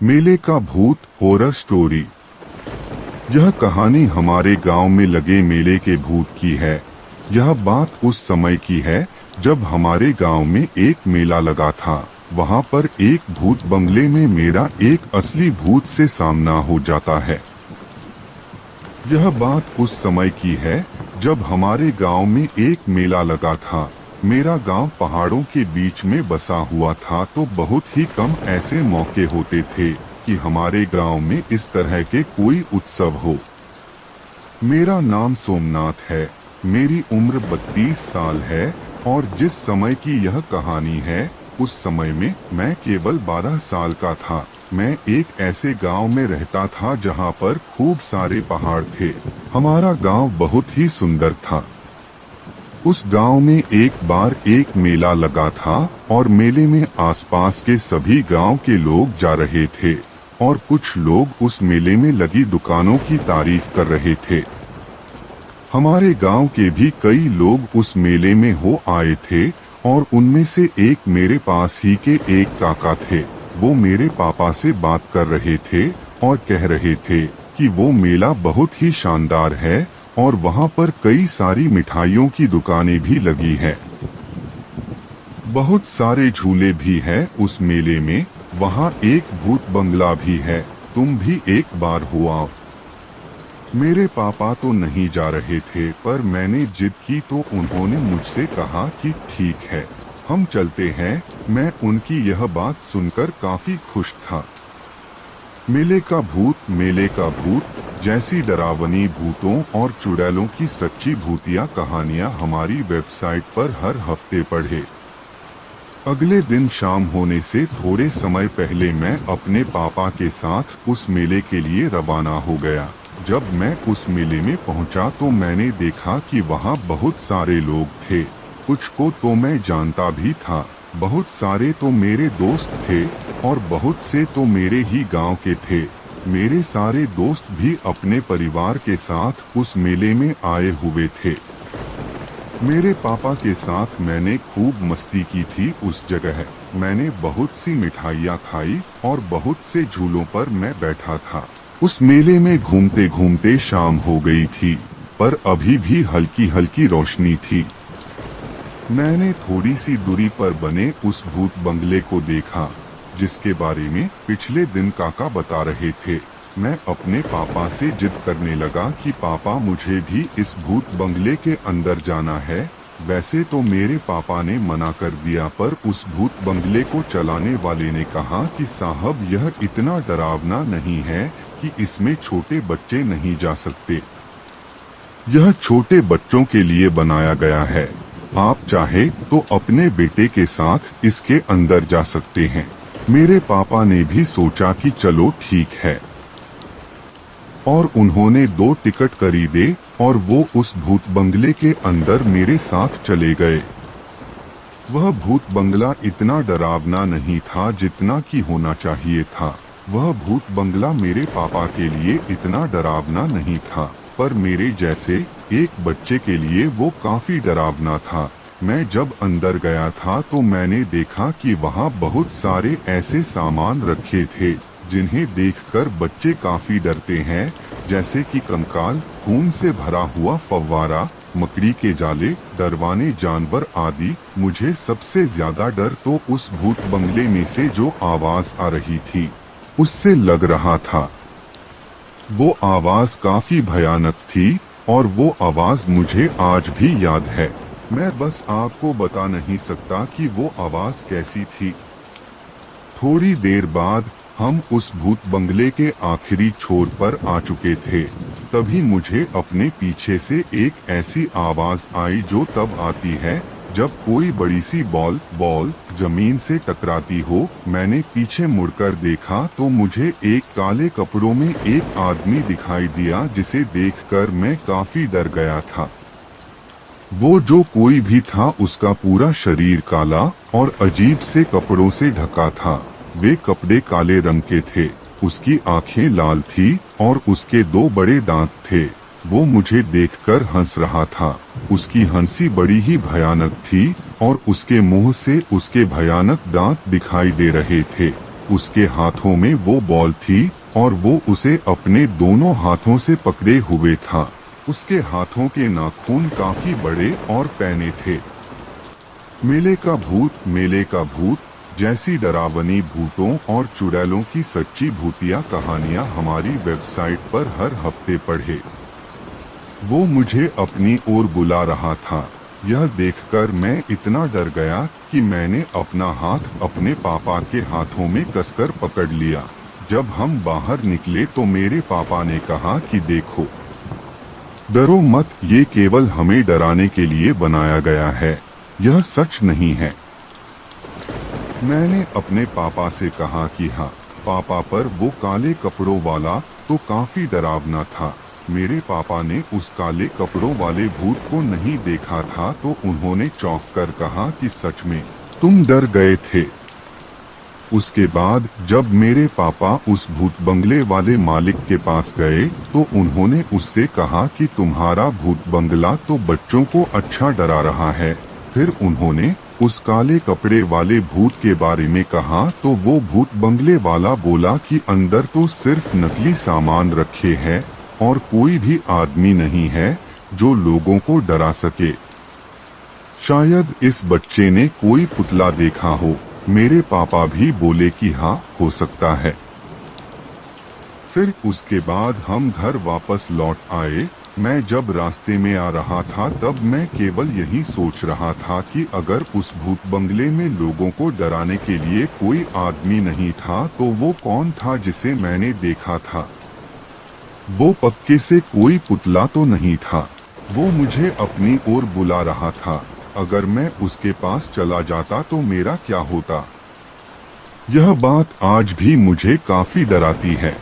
मेले का भूत हॉरर स्टोरी। यह कहानी हमारे गांव में लगे मेले के भूत की है। यह बात उस समय की है जब हमारे गांव में एक मेला लगा था। वहां पर एक भूत बंगले में मेरा एक असली भूत से सामना हो जाता है। यह बात उस समय की है जब हमारे गांव में एक मेला लगा था। मेरा गांव पहाड़ों के बीच में बसा हुआ था, तो बहुत ही कम ऐसे मौके होते थे कि हमारे गांव में इस तरह के कोई उत्सव हो। मेरा नाम सोमनाथ है। मेरी उम्र 32 साल है और जिस समय की यह कहानी है उस समय में मैं केवल 12 साल का था। मैं एक ऐसे गांव में रहता था जहां पर खूब सारे पहाड़ थे। हमारा गांव बहुत ही सुंदर था। उस गांव में एक बार एक मेला लगा था और मेले में आसपास के सभी गांव के लोग जा रहे थे और कुछ लोग उस मेले में लगी दुकानों की तारीफ कर रहे थे। हमारे गांव के भी कई लोग उस मेले में हो आए थे और उनमें से एक मेरे पास ही के एक काका थे। वो मेरे पापा से बात कर रहे थे और कह रहे थे कि वो मेला बहुत ही शानदार है और वहां पर कई सारी मिठाइयों की दुकानें भी लगी है। बहुत सारे झूले भी हैं उस मेले में। वहां एक भूत बंगला भी है, तुम भी एक बार हो आओ। मेरे पापा तो नहीं जा रहे थे, पर मैंने जिद की तो उन्होंने मुझसे कहा कि ठीक है, हम चलते हैं। मैं उनकी यह बात सुनकर काफी खुश था। मेले का भूत जैसी डरावनी भूतों और चुड़ैलों की सच्ची भूतिया कहानियां हमारी वेबसाइट पर हर हफ्ते पढ़े। अगले दिन शाम होने से थोड़े समय पहले मैं अपने पापा के साथ उस मेले के लिए रवाना हो गया। जब मैं उस मेले में पहुंचा तो मैंने देखा कि वहां बहुत सारे लोग थे। कुछ को तो मैं जानता भी था, बहुत सारे तो मेरे दोस्त थे और बहुत से तो मेरे ही गांव के थे। मेरे सारे दोस्त भी अपने परिवार के साथ उस मेले में आए हुए थे। मेरे पापा के साथ मैंने खूब मस्ती की थी उस जगह। मैंने बहुत सी मिठाइयाँ खाई और बहुत से झूलों पर मैं बैठा था। उस मेले में घूमते घूमते शाम हो गई थी, पर अभी भी हल्की हल्की रोशनी थी। मैंने थोड़ी सी दूरी पर बने उस भूत बंगले को देखा जिसके बारे में पिछले दिन काका बता रहे थे। मैं अपने पापा से जिद करने लगा कि पापा मुझे भी इस भूत बंगले के अंदर जाना है। वैसे तो मेरे पापा ने मना कर दिया, पर उस भूत बंगले को चलाने वाले ने कहा कि साहब यह इतना डरावना नहीं है कि इसमें छोटे बच्चे नहीं जा सकते। यह छोटे बच्चों के लिए बनाया गया है। आप चाहे तो अपने बेटे के साथ इसके अंदर जा सकते हैं। मेरे पापा ने भी सोचा कि चलो ठीक है, और उन्होंने 2 टिकट खरीदे और वो उस भूत बंगले के अंदर मेरे साथ चले गए। वह भूत बंगला इतना डरावना नहीं था जितना कि होना चाहिए था। वह भूत बंगला मेरे पापा के लिए इतना डरावना नहीं था, पर मेरे जैसे एक बच्चे के लिए वो काफी डरावना था। मैं जब अंदर गया था तो मैंने देखा कि वहाँ बहुत सारे ऐसे सामान रखे थे जिन्हें देखकर बच्चे काफी डरते हैं, जैसे कि कंकाल, खून से भरा हुआ फव्वारा, मकड़ी के जाले, डरवाने जानवर आदि। मुझे सबसे ज्यादा डर तो उस भूत बंगले में से जो आवाज आ रही थी उससे लग रहा था। वो आवाज काफी भयानक थी और वो आवाज मुझे आज भी याद है। मैं बस आपको बता नहीं सकता कि वो आवाज कैसी थी। थोड़ी देर बाद हम उस भूत बंगले के आखिरी छोर पर आ चुके थे। तभी मुझे अपने पीछे से एक ऐसी आवाज आई जो तब आती है जब कोई बड़ी सी बॉल जमीन से टकराती हो। मैंने पीछे मुड़कर देखा तो मुझे एक काले कपड़ों में एक आदमी दिखाई दिया, जिसे देखकर मैं काफी डर गया था। वो जो कोई भी था उसका पूरा शरीर काला और अजीब से कपड़ों से ढका था। वे कपड़े काले रंग के थे, उसकी आंखें लाल थी और उसके 2 बड़े दांत थे। वो मुझे देखकर हंस रहा था। उसकी हंसी बड़ी ही भयानक थी और उसके मुंह से उसके भयानक दांत दिखाई दे रहे थे। उसके हाथों में वो बॉल थी और वो उसे अपने दोनों हाथों से पकड़े हुए था। उसके हाथों के नाखून काफी बड़े और पैने थे। मेले का भूत जैसी डरावनी भूतों और चुड़ैलों की सच्ची भूतिया कहानियां हमारी वेबसाइट पर हर हफ्ते पढ़े। वो मुझे अपनी ओर बुला रहा था। यह देखकर मैं इतना डर गया कि मैंने अपना हाथ अपने पापा के हाथों में कसकर पकड़ लिया। जब हम बाहर निकले तो मेरे पापा ने कहा कि देखो, डरो मत, ये केवल हमें डराने के लिए बनाया गया है, यह सच नहीं है। मैंने अपने पापा से कहा कि हाँ पापा, पर वो काले कपड़ों वाला तो काफी डरावना था। मेरे पापा ने उस काले कपड़ों वाले भूत को नहीं देखा था तो उन्होंने चौंक कर कहा कि सच में तुम डर गए थे। उसके बाद जब मेरे पापा उस भूत बंगले वाले मालिक के पास गए तो उन्होंने उससे कहा कि तुम्हारा भूत बंगला तो बच्चों को अच्छा डरा रहा है। फिर उन्होंने उस काले कपड़े वाले भूत के बारे में कहा तो वो भूत बंगले वाला बोला कि अंदर तो सिर्फ नकली सामान रखे हैं और कोई भी आदमी नहीं है जो लोगों को डरा सके। शायद इस बच्चे ने कोई पुतला देखा हो। मेरे पापा भी बोले कि हाँ, हो सकता है। फिर उसके बाद हम घर वापस लौट आए। मैं जब रास्ते में आ रहा था तब मैं केवल यही सोच रहा था कि अगर उस भूत बंगले में लोगों को डराने के लिए कोई आदमी नहीं था तो वो कौन था जिसे मैंने देखा था। वो पक्के से कोई पुतला तो नहीं था। वो मुझे अपनी ओर बुला रहा था। अगर मैं उसके पास चला जाता तो मेरा क्या होता? यह बात आज भी मुझे काफी डराती है।